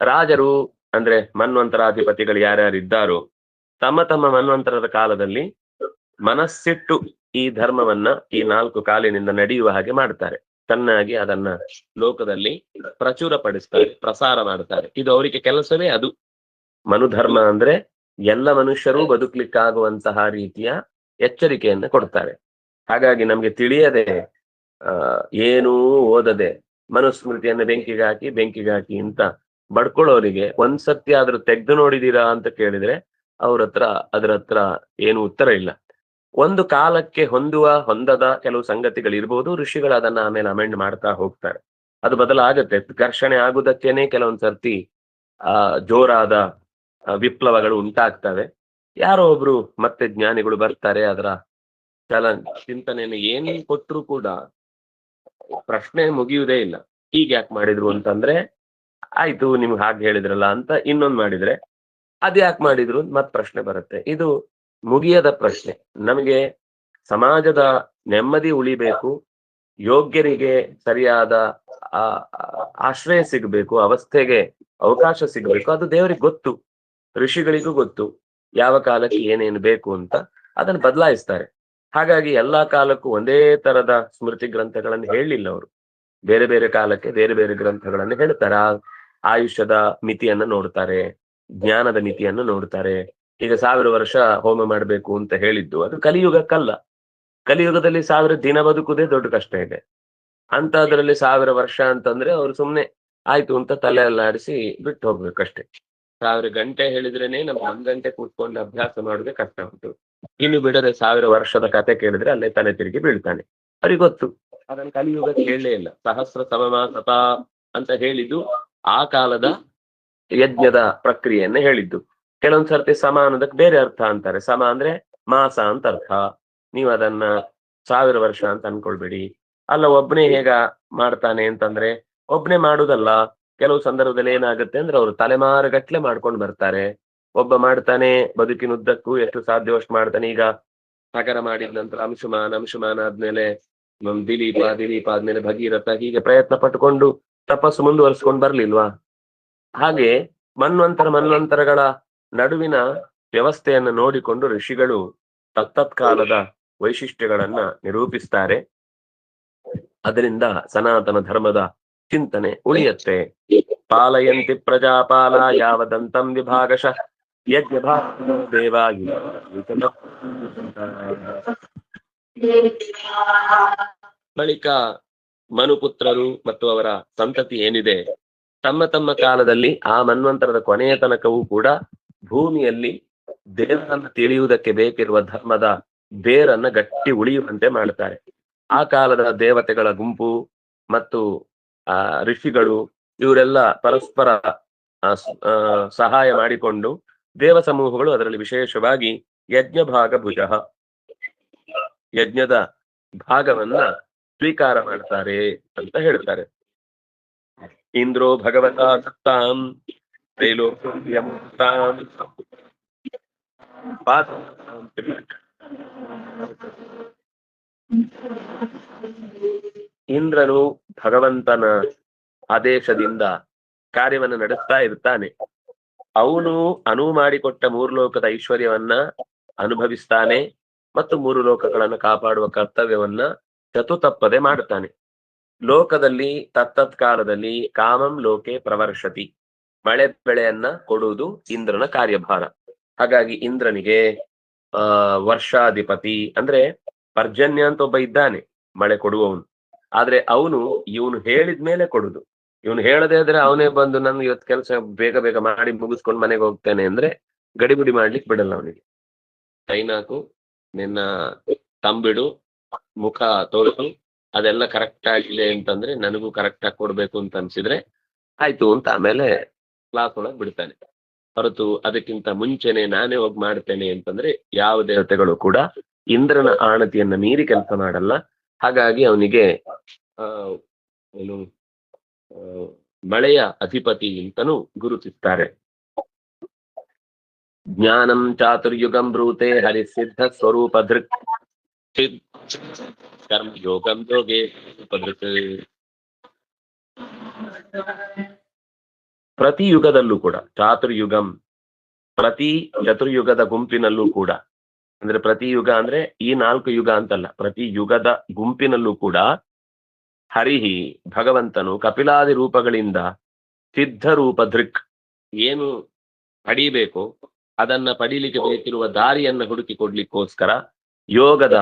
ರಾಜರು ಅಂದ್ರೆ ಮನ್ವಂತರಾಧಿಪತಿಗಳು ಯಾರ್ಯಾರಿದ್ದಾರೋ ತಮ್ಮ ತಮ್ಮ ಮನ್ವಂತರದ ಕಾಲದಲ್ಲಿ ಮನಸ್ಸಿಟ್ಟು ಈ ಧರ್ಮವನ್ನ ಈ 4 ಕಾಲಿನಿಂದ ನಡೆಯುವ ಹಾಗೆ ಮಾಡ್ತಾರೆ. ಚೆನ್ನಾಗಿ ಅದನ್ನ ಲೋಕದಲ್ಲಿ ಪ್ರಚುರಪಡಿಸ್ತಾರೆ, ಪ್ರಸಾರ ಮಾಡ್ತಾರೆ. ಇದು ಅವರಿಗೆ ಕೆಲಸವೇ ಅದು. ಮನುಧರ್ಮ ಅಂದ್ರೆ ಎಲ್ಲ ಮನುಷ್ಯರೂ ಬದುಕಲಿಕ್ಕಾಗುವಂತಹ ರೀತಿಯ ಎಚ್ಚರಿಕೆಯನ್ನ ಕೊಡ್ತಾರೆ. ಹಾಗಾಗಿ ನಮ್ಗೆ ತಿಳಿಯದೆ ಏನೂ ಓದದೆ ಮನುಸ್ಮೃತಿಯನ್ನು ಬೆಂಕಿಗೆ ಹಾಕಿ ಅಂತ ಬಡ್ಕೊಳ್ಳೋರಿಗೆ ಒಂದ್ಸತಿ ಆದ್ರೂ ತೆಗೆದು ನೋಡಿದೀರಾ ಅಂತ ಕೇಳಿದ್ರೆ ಅದರ ಹತ್ರ ಏನು ಉತ್ತರ ಇಲ್ಲ. ಒಂದು ಕಾಲಕ್ಕೆ ಹೊಂದದ ಕೆಲವು ಸಂಗತಿಗಳಿರ್ಬೋದು, ಋಷಿಗಳು ಅದನ್ನ ಆಮೇಲೆ ಅಮೆಂಡ್ ಮಾಡ್ತಾ ಹೋಗ್ತಾರೆ. ಅದು ಬದಲಾಗತ್ತೆ. ಘರ್ಷಣೆ ಆಗುದಕ್ಕೇನೆ ಕೆಲವೊಂದ್ ಸರ್ತಿ ಜೋರಾದ ವಿಪ್ಲವಗಳು ಉಂಟಾಗ್ತವೆ. ಯಾರೋ ಒಬ್ರು ಮತ್ತೆ ಜ್ಞಾನಿಗಳು ಬರ್ತಾರೆ, ಅದರ ಚಿಂತನೆಯನ್ನು ಏನ್ ಕೊಟ್ರು ಕೂಡ ಪ್ರಶ್ನೆ ಮುಗಿಯುವುದೇ ಇಲ್ಲ. ಹೀಗೆ ಯಾಕೆ ಮಾಡಿದ್ರು ಅಂತಂದ್ರೆ, ಆಯ್ತು ನಿಮ್ಗೆ ಹಾಗೆ ಹೇಳಿದ್ರಲ್ಲ ಅಂತ ಇನ್ನೊಂದ್ ಮಾಡಿದ್ರೆ, ಅದ್ಯಾಕೆ ಮಾಡಿದ್ರು ಮತ್ ಪ್ರಶ್ನೆ ಬರುತ್ತೆ. ಇದು ಮುಗಿಯದ ಪ್ರಶ್ನೆ. ನಮಗೆ ಸಮಾಜದ ನೆಮ್ಮದಿ ಉಳಿಬೇಕು, ಯೋಗ್ಯರಿಗೆ ಸರಿಯಾದ ಆ ಆಶ್ರಯ ಸಿಗಬೇಕು, ಅವಸ್ಥೆಗೆ ಅವಕಾಶ ಸಿಗಬೇಕು. ಅದು ದೇವರಿಗೆ ಗೊತ್ತು, ಋಷಿಗಳಿಗೂ ಗೊತ್ತು ಯಾವ ಕಾಲಕ್ಕೆ ಏನೇನು ಬೇಕು ಅಂತ. ಅದನ್ನು ಬದಲಾಯಿಸ್ತಾರೆ. ಹಾಗಾಗಿ ಎಲ್ಲಾ ಕಾಲಕ್ಕೂ ಒಂದೇ ತರದ ಸ್ಮೃತಿ ಗ್ರಂಥಗಳನ್ನು ಹೇಳಲಿಲ್ಲ ಅವರು. ಬೇರೆ ಬೇರೆ ಕಾಲಕ್ಕೆ ಬೇರೆ ಬೇರೆ ಗ್ರಂಥಗಳನ್ನು ಹೇಳ್ತಾರೆ. ಆಯುಷ್ಯದ ಮಿತಿಯನ್ನು ನೋಡ್ತಾರೆ, ಜ್ಞಾನದ ಮಿತಿಯನ್ನು ನೋಡ್ತಾರೆ. ಈಗ 1000 ವರ್ಷ ಹೋಮ ಮಾಡಬೇಕು ಅಂತ ಹೇಳಿದ್ದು ಅದು ಕಲಿಯುಗಕ್ಕಲ್ಲ. ಕಲಿಯುಗದಲ್ಲಿ 1000 ದಿನ ಬದುಕುದೇ ದೊಡ್ಡ ಕಷ್ಟ ಇದೆ. ಅಂತದ್ರಲ್ಲಿ 1000 ವರ್ಷ ಅಂತಂದ್ರೆ ಅವ್ರು ಸುಮ್ನೆ ಆಯ್ತು ಅಂತ ತಲೆ ಅಲ್ಲಾಡಿಸಿ ಬಿಟ್ಟು ಹೋಗ್ಬೇಕಷ್ಟೇ. 1000 ಗಂಟೆ ಹೇಳಿದ್ರೇನೆ ನಮ್ಗೆ 1 ಗಂಟೆ ಕೂತ್ಕೊಂಡು ಅಭ್ಯಾಸ ಮಾಡೋದೇ ಕಷ್ಟ ಉಂಟು. ಇನ್ನು ಬಿಡದೆ 1000 ವರ್ಷದ ಕತೆ ಕೇಳಿದ್ರೆ ಅಲ್ಲೇ ತಲೆ ತಿರುಗಿ ಬೀಳ್ತಾನೆ. ಅವ್ರಿಗೆ ಗೊತ್ತು. ಅದನ್ನು ಕಲಿಯುಗಕ್ಕೆ ಹೇಳಲೇ ಇಲ್ಲ. ಸಹಸ್ರ ಸಮಮಾಸತ ಅಂತ ಹೇಳಿದ್ದು ಆ ಕಾಲದ ಯಜ್ಞದ ಪ್ರಕ್ರಿಯೆಯನ್ನ ಹೇಳಿದ್ದು. ಕೆಲವೊಂದ್ ಸರ್ತಿ ಸಮ ಅನ್ನೋದಕ್ಕೆ ಬೇರೆ ಅರ್ಥ ಅಂತಾರೆ. ಸಮ ಅಂದ್ರೆ ಮಾಸ ಅಂತ ಅರ್ಥ. ನೀವು ಅದನ್ನ 1000 ವರ್ಷ ಅಂತ ಅನ್ಕೊಳ್ಬೇಡಿ. ಅಲ್ಲ ಒಬ್ನೇ ಹೇಗ ಮಾಡ್ತಾನೆ ಅಂತಂದ್ರೆ, ಒಬ್ನೇ ಮಾಡುದಲ್ಲ. ಕೆಲವು ಸಂದರ್ಭದಲ್ಲಿ ಏನಾಗುತ್ತೆ ಅಂದ್ರೆ ಅವರು ತಲೆಮಾರುಗಟ್ಲೆ ಮಾಡ್ಕೊಂಡು ಬರ್ತಾರೆ. ಒಬ್ಬ ಮಾಡ್ತಾನೆ, ಬದುಕಿನುದ್ದಕ್ಕೂ ಎಷ್ಟು ಸಾಧ್ಯವೋ ಅಷ್ಟು ಮಾಡ್ತಾನೆ. ಈಗ ಸಾಗರ ಮಾಡಿದ ನಂತರ ಅಂಶುಮಾನ ಆದ್ಮೇಲೆ ದಿಲೀಪ ಆದ್ಮೇಲೆ ಭಗೀರಥ, ಹೀಗೆ ಪ್ರಯತ್ನ ಪಟ್ಟುಕೊಂಡು ತಪಸ್ಸು ಮುಂದುವರಿಸ್ಕೊಂಡು ಬರ್ಲಿಲ್ವಾ? ಹಾಗೆ ಮನ್ವಂತರಗಳ ನಡುವಿನ ವ್ಯವಸ್ಥೆಯನ್ನು ನೋಡಿಕೊಂಡು ಋಷಿಗಳು ತತ್ತತ್ಕಾಲದ ವೈಶಿಷ್ಟ್ಯಗಳನ್ನ ನಿರೂಪಿಸ್ತಾರೆ. ಅದರಿಂದ ಸನಾತನ ಧರ್ಮದ ಚಿಂತನೆ ಉಳಿಯತ್ತೆ. ಪಾಲಯಂತಿ ಪ್ರಜಾಪಾಲ ಯಾವದಂತಂ ವಿಭಾಗಶಃ ಯಜ್ಞ ದೇವಾಗಿ. ಬಳಿಕ ಮನುಪುತ್ರರು ಮತ್ತು ಅವರ ಸಂತತಿ ಏನಿದೆ, ತಮ್ಮ ತಮ್ಮ ಕಾಲದಲ್ಲಿ ಆ ಮನ್ವಂತರದ ಕೊನೆಯ ತನಕವೂ ಕೂಡ ಭೂಮಿಯಲ್ಲಿ ದೇವರನ್ನು ತಿಳಿಯುವುದಕ್ಕೆ ಬೇಕಿರುವ ಧರ್ಮದ ಬೇರನ್ನ ಗಟ್ಟಿ ಉಳಿಯುವಂತೆ ಮಾಡ್ತಾರೆ. ಆ ಕಾಲದ ದೇವತೆಗಳ ಗುಂಪು ಮತ್ತು ಋಷಿಗಳು ಇವರೆಲ್ಲ ಪರಸ್ಪರ ಸಹಾಯ ಮಾಡಿಕೊಂಡು ದೇವ ಸಮೂಹಗಳು, ಅದರಲ್ಲಿ ವಿಶೇಷವಾಗಿ ಯಜ್ಞ ಭಾಗ ಭುಜ, ಯಜ್ಞದ ಭಾಗವನ್ನ ಸ್ವೀಕಾರ ಮಾಡ್ತಾರೆ ಅಂತ ಹೇಳ್ತಾರೆ. ಇಂದ್ರೋ ಭಗವತ ಸತ್ತಾಂ ತ್ರೈಲೋಕ್ಯಂ ಇಂದ್ರನು ಭಗವಂತನ ಆದೇಶದಿಂದ ಕಾರ್ಯವನ್ನು ನಡೆಸ್ತಾ ಇರ್ತಾನೆ. ಅವನು ಅನುವು ಮಾಡಿಕೊಟ್ಟ 3 ಲೋಕದ ಐಶ್ವರ್ಯವನ್ನ ಅನುಭವಿಸ್ತಾನೆ ಮತ್ತು 3 ಲೋಕಗಳನ್ನು ಕಾಪಾಡುವ ಕರ್ತವ್ಯವನ್ನ ಚತುತಪ್ಪದೆ ಮಾಡ್ತಾನೆ. ಲೋಕದಲ್ಲಿ ತತ್ತತ್ ಕಾಲದಲ್ಲಿ ಕಾಮಂ ಲೋಕೆ ಪ್ರವರ್ಷತಿ, ಮಳೆ ಬೆಳೆಯನ್ನ ಕೊಡುವುದು ಇಂದ್ರನ ಕಾರ್ಯಭಾರ. ಹಾಗಾಗಿ ಇಂದ್ರನಿಗೆ ವರ್ಷಾಧಿಪತಿ ಅಂದ್ರೆ ಪರ್ಜನ್ಯ ಅಂತ ಒಬ್ಬ ಇದ್ದಾನೆ, ಮಳೆ ಕೊಡುವವನು. ಆದ್ರೆ ಇವನು ಹೇಳಿದ್ಮೇಲೆ ಕೊಡುದು. ಇವನು ಹೇಳದೇ ಇದ್ರೆ ಅವನೇ ಬಂದು ನನ್ಗೆ ಇವತ್ತು ಕೆಲಸ ಬೇಗ ಬೇಗ ಮಾಡಿ ಮುಗಿಸ್ಕೊಂಡು ಮನೆಗೆ ಹೋಗ್ತೇನೆ ಅಂದ್ರೆ ಗಡಿಬಿಡಿ ಮಾಡ್ಲಿಕ್ಕೆ ಬಿಡಲ್ಲ ಅವನಿಗೆ. ಕೈನಾಕು, ನಿನ್ನ ತಂಬಿಡು, ಮುಖ ತೋರಿಸು, ಅದೆಲ್ಲ ಕರೆಕ್ಟ್ ಆಗಿದೆ ಅಂತಂದ್ರೆ ನನಗೂ ಕರೆಕ್ಟ್ ಆಗಿ ಕೊಡ್ಬೇಕು ಅಂತ ಅನ್ಸಿದ್ರೆ ಆಯ್ತು ಅಂತ ಆಮೇಲೆ ಕ್ಲಾಸ್ ಒಳಗೆ ಬಿಡ್ತಾನೆ. ಹೊರತು ಅದಕ್ಕಿಂತ ಮುಂಚೆನೆ ನಾನೇ ಹೋಗಿ ಮಾಡ್ತೇನೆ ಅಂತಂದ್ರೆ ಯಾವ ದೇವತೆಗಳು ಕೂಡ ಇಂದ್ರನ ಆಣತಿಯನ್ನ ಮೀರಿ ಕೆಲಸ ಮಾಡಲ್ಲ. ಹಾಗಾಗಿ ಅವನಿಗೆ ಏನು ಮಳೆಯ ಅಧಿಪತಿ ಅಂತನೂ ಗುರುತಿಸ್ತಾರೆ. ಜ್ಞಾನಂ ಚಾತುರ್ಯುಗಂ ಬ್ರೂತೆ ಹರಿಸಿದ್ಧ ಸ್ವರೂಪ ದೃಕ್ ಕರ್ಮ ಯೋಗಂ ಯೋಗೆ ಉಪದೃಕ್. ಪ್ರತಿ ಯುಗದಲ್ಲೂ ಕೂಡ ಚಾತುರ್ಯುಗಂ, ಪ್ರತಿ ಚತುರ್ಯುಗದ ಗುಂಪಿನಲ್ಲೂ ಕೂಡ, ಅಂದ್ರೆ ಪ್ರತಿ ಯುಗ ಅಂದ್ರೆ ಈ 4 ಯುಗ ಅಂತಲ್ಲ, ಪ್ರತಿ ಯುಗದ ಗುಂಪಿನಲ್ಲೂ ಕೂಡ ಹರಿಹಿ ಭಗವಂತನು ಕಪಿಲಾದಿ ರೂಪಗಳಿಂದ ಸಿದ್ಧ ರೂಪ ದೃಕ್, ಏನು ಪಡೀಬೇಕು ಅದನ್ನ ಪಡೀಲಿಕ್ಕೆ ಬೇಕಿರುವ ದಾರಿಯನ್ನ ಹುಡುಕಿ ಕೊಡ್ಲಿಕ್ಕೋಸ್ಕರ ಯೋಗದ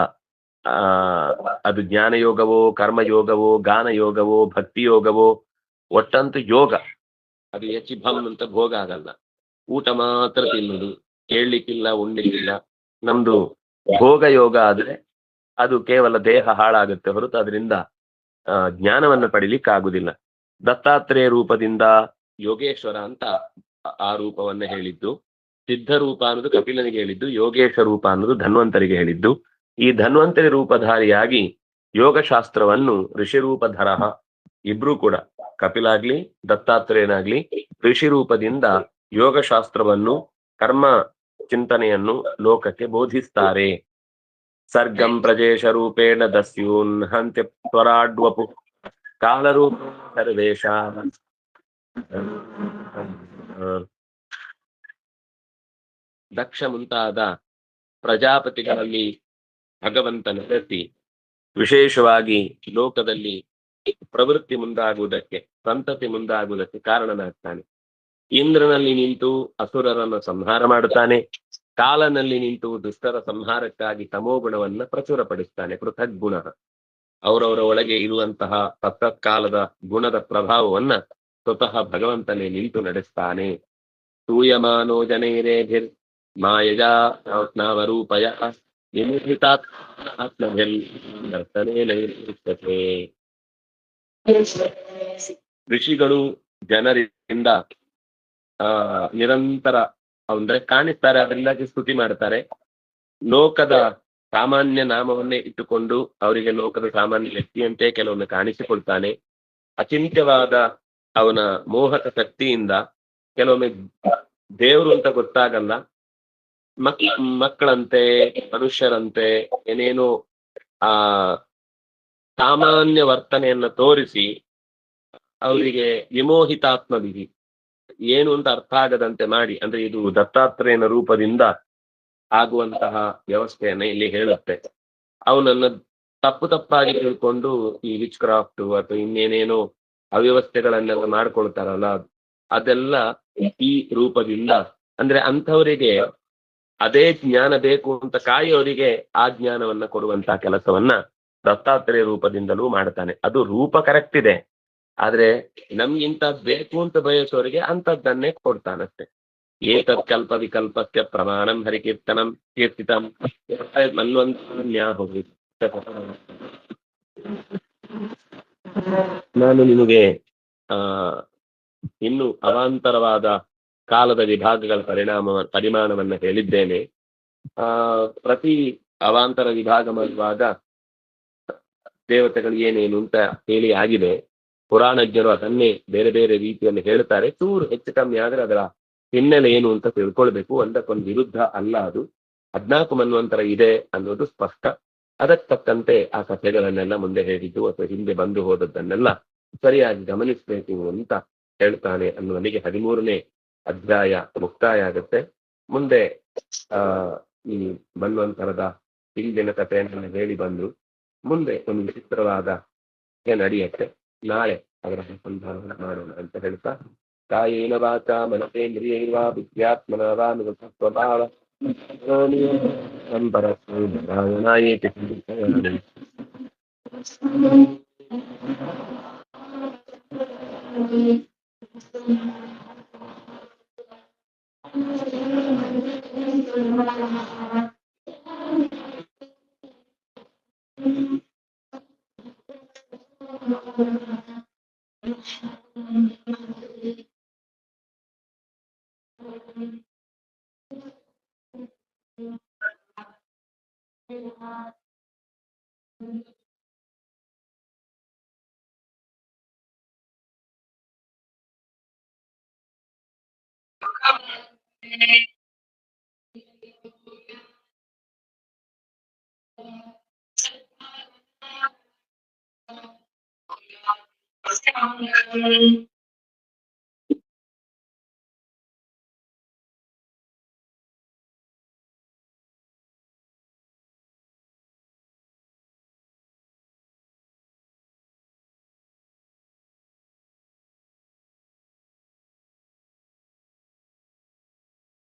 ಅದು ಜ್ಞಾನ ಯೋಗವೋ, ಕರ್ಮಯೋಗವೋ, ಗಾನ ಯೋಗವೋ, ಭಕ್ತಿ ಯೋಗವೋ, ಒಟ್ಟಂತೂ ಯೋಗ. ಅದು ಹೆಚ್ಚಿಭಂ ಅಂತ ಭೋಗ ಆಗಲ್ಲ, ಊಟ ಮಾತ್ರ ತಿನ್ನುದು, ಕೇಳಲಿಕ್ಕಿಲ್ಲ, ಉಣ್ಲಿಕ್ಕಿಲ್ಲ. ನಮ್ದು ಭೋಗ ಯೋಗ ಆದ್ರೆ ಅದು ಕೇವಲ ದೇಹ ಹಾಳಾಗುತ್ತೆ ಹೊರತು ಅದರಿಂದ ಜ್ಞಾನವನ್ನು ಪಡಿಲಿಕ್ಕಾಗುದಿಲ್ಲ. ದತ್ತಾತ್ರೇಯ ರೂಪದಿಂದ ಯೋಗೇಶ್ವರ ಅಂತ ಆ ರೂಪವನ್ನ ಹೇಳಿದ್ದು. ಸಿದ್ಧ ರೂಪ ಅನ್ನೋದು ಕಪಿಲನಿಗೆ ಹೇಳಿದ್ದು, ಯೋಗೇಶ ರೂಪ ಅನ್ನೋದು ಧನ್ವಂತರಿಗೆ ಹೇಳಿದ್ದು. ಈ ಧನ್ವಂತರಿ ರೂಪಧಾರಿಯಾಗಿ ಯೋಗಶಾಸ್ತ್ರವನ್ನು ಋಷಿರೂಪಧರ ಇಬ್ರು ಕೂಡ, ಕಪಿಲಾಗ್ಲಿ ದತ್ತಾತ್ರೇಯನಾಗ್ಲಿ ಋಷಿ ರೂಪದಿಂದ ಯೋಗಶಾಸ್ತ್ರವನ್ನು ಕರ್ಮ ಚಿಂತನೆಯನ್ನು ಲೋಕಕ್ಕೆ ಬೋಧಿಸ್ತಾರೆ. ಸರ್ಗಂ ಪ್ರಜೇಶ ರೂಪೇಣ ದಸ್ಯೂನ್ ಹಂತ್ಯ ತ್ವರಾಡ್ವಪು ಕಾಲರೂಪ ಸರ್ವೇಶ. ದಕ್ಷ ಮುಂತಾದ ಪ್ರಜಾಪತಿಗಳಲ್ಲಿ ಭಗವಂತ ನೆಲೆಸಿ ವಿಶೇಷವಾಗಿ ಲೋಕದಲ್ಲಿ ಪ್ರವೃತ್ತಿ ಮುಂದಾಗುವುದಕ್ಕೆ, ಸಂತತಿ ಮುಂದಾಗುವುದಕ್ಕೆ ಕಾರಣನಾಗ್ತಾನೆ. ಇಂದ್ರನಲ್ಲಿ ನಿಂತು ಅಸುರರನ್ನು ಸಂಹಾರ ಮಾಡುತ್ತಾನೆ. ಕಾಲನಲ್ಲಿ ನಿಂತು ದುಷ್ಟರ ಸಂಹಾರಕ್ಕಾಗಿ ತಮೋಗುಣವನ್ನ ಪ್ರಚುರಪಡಿಸ್ತಾನೆ. ಪೃಥಕ್ ಗುಣ, ಅವರವರ ಒಳಗೆ ಇರುವಂತಹ ತತ್ಕಾಲದ ಗುಣದ ಪ್ರಭಾವವನ್ನ ಸ್ವತಃ ಭಗವಂತನೇ ನಿಂತು ನಡೆಸ್ತಾನೆ. ತೂಯಮಾನೋ ಜನೈರೇಭಿರ್ ಮಾಯಜಾ ನಾವರೂಪಯ ಋಷಿಗಳು ಜನರಿಂದ ನಿರಂತರ ಅಂದ್ರೆ ಕಾಣಿಸ್ತಾರೆ, ಅದರಿಂದಾಗಿ ಸ್ತುತಿ ಮಾಡ್ತಾರೆ. ಲೋಕದ ಸಾಮಾನ್ಯ ನಾಮವನ್ನೇ ಇಟ್ಟುಕೊಂಡು ಅವರಿಗೆ ಲೋಕದ ಸಾಮಾನ್ಯ ವ್ಯಕ್ತಿಯಂತೆ ಕೆಲವೊಮ್ಮೆ ಕಾಣಿಸಿಕೊಳ್ತಾನೆ. ಅಚಿಂತ್ಯವಾದ ಅವನ ಮೋಹಕ ಶಕ್ತಿಯಿಂದ ಕೆಲವೊಮ್ಮೆ ದೇವರು ಅಂತ ಗೊತ್ತಾಗಲ್ಲ, ಮಕ್ಕಳಂತೆ ಮನುಷ್ಯರಂತೆ ಏನೇನೋ ಆ ಸಾಮಾನ್ಯ ವರ್ತನೆಯನ್ನ ತೋರಿಸಿ ಅವರಿಗೆ ವಿಮೋಹಿತಾತ್ಮವಿಧಿ ಏನು ಅಂತ ಅರ್ಥ ಆಗದಂತೆ ಮಾಡಿ, ಅಂದ್ರೆ ಇದು ದತ್ತಾತ್ರೇಯನ ರೂಪದಿಂದ ಆಗುವಂತಹ ವ್ಯವಸ್ಥೆಯನ್ನ ಇಲ್ಲಿ ಹೇಳುತ್ತೆ. ಅವನನ್ನ ತಪ್ಪಾಗಿ ತಿಳ್ಕೊಂಡು ಈ ವಿಚ್ ಕ್ರಾಫ್ಟ್ ಅಥವಾ ಇನ್ನೇನೇನೋ ಅವ್ಯವಸ್ಥೆಗಳನ್ನೆಲ್ಲ ಮಾಡ್ಕೊಳ್ತಾರಲ್ಲ, ಅದೆಲ್ಲ ಈ ರೂಪದಿಂದ, ಅಂದ್ರೆ ಅಂಥವರಿಗೆ ಅದೇ ಜ್ಞಾನ ಬೇಕು ಅಂತ ಕಾಯೋರಿಗೆ ಆ ಜ್ಞಾನವನ್ನ ಕೊಡುವಂತಹ ಕೆಲಸವನ್ನ ದತ್ತಾತ್ರೇಯ ರೂಪದಿಂದಲೂ ಮಾಡ್ತಾನೆ. ಅದು ರೂಪ ಕರೆಕ್ಟ್ ಇದೆ, ಆದ್ರೆ ನಮ್ಗಿಂತ ಬೇಕು ಅಂತ ಬಯಸೋರಿಗೆ ಅಂಥದ್ದನ್ನೇ ಕೊಡ್ತಾನಷ್ಟೆ. ಏತತ್ ಕಲ್ಪ ವಿಕಲ್ಪಸ್ಯ ಪ್ರಮಾಣಂ ಹರಿಕೀರ್ತನಂ ಕೀರ್ತಿತಂ ಹೋಗಿ. ನಾನು ನಿಮಗೆ ಇನ್ನು ಅವಾಂತರವಾದ ಕಾಲದ ವಿಭಾಗಗಳ ಪರಿಮಾಣವನ್ನ ಹೇಳಿದ್ದೇನೆ. ಪ್ರತಿ ಅವಾಂತರ ವಿಭಾಗ ಮಾಡುವಾಗ ದೇವತೆಗಳು ಏನೇನು ಅಂತ ಹೇಳಿ ಆಗಿದೆ. ಪುರಾಣಜ್ಞರು ಅದನ್ನೇ ಬೇರೆ ಬೇರೆ ರೀತಿಯಲ್ಲಿ ಹೇಳ್ತಾರೆ. ಚೂರು ಹೆಚ್ಚು ಕಮ್ಮಿ ಆದ್ರೆ ಅದರ ಹಿನ್ನೆಲೆ ಏನು ಅಂತ ತಿಳ್ಕೊಳ್ಬೇಕು. ಒಂದಕ್ಕೊಂದು ವಿರುದ್ಧ ಅಲ್ಲ, ಅದು 14 ಮನ್ವಂತರ ಇದೆ ಅನ್ನೋದು ಸ್ಪಷ್ಟ. ಅದಕ್ಕೆ ತಕ್ಕಂತೆ ಆ ಕಥೆಗಳನ್ನೆಲ್ಲ ಮುಂದೆ ಹೇಳಿದ್ದು ಅಥವಾ ಹಿಂದೆ ಬಂದು ಹೋದದ್ದನ್ನೆಲ್ಲ ಸರಿಯಾಗಿ ಗಮನಿಸಬೇಕು ಅಂತ ಹೇಳ್ತಾನೆ ಅನ್ನುವನಿಗೆ 13ನೇ ಅಧ್ಯಾಯ ಮುಕ್ತಾಯ ಆಗುತ್ತೆ. ಮುಂದೆ ಈ ಮನ್ವಂತರದ ಹಿಂದಿನ ಕಥೆಯನ್ನೆಲ್ಲ ಹೇಳಿ ಬಂದು ಮುಂದೆ ಒಂದು ವಿಚಿತ್ರವಾದ ನಡೆಯುತ್ತೆ. ನಾಳೆ ಅದರ ಸಂಧಾನ ಮಾಡೋಣ ಅಂತ ಹೇಳ್ತಾ, ಕಾಯೇನ ವಾಚಾ ಮನಸೇಂದ್ರಿಯೈರ್ವಾ ಬುದ್ಧ್ಯಾತ್ಮನಾ ವಾ ಸ್ವಭಾವ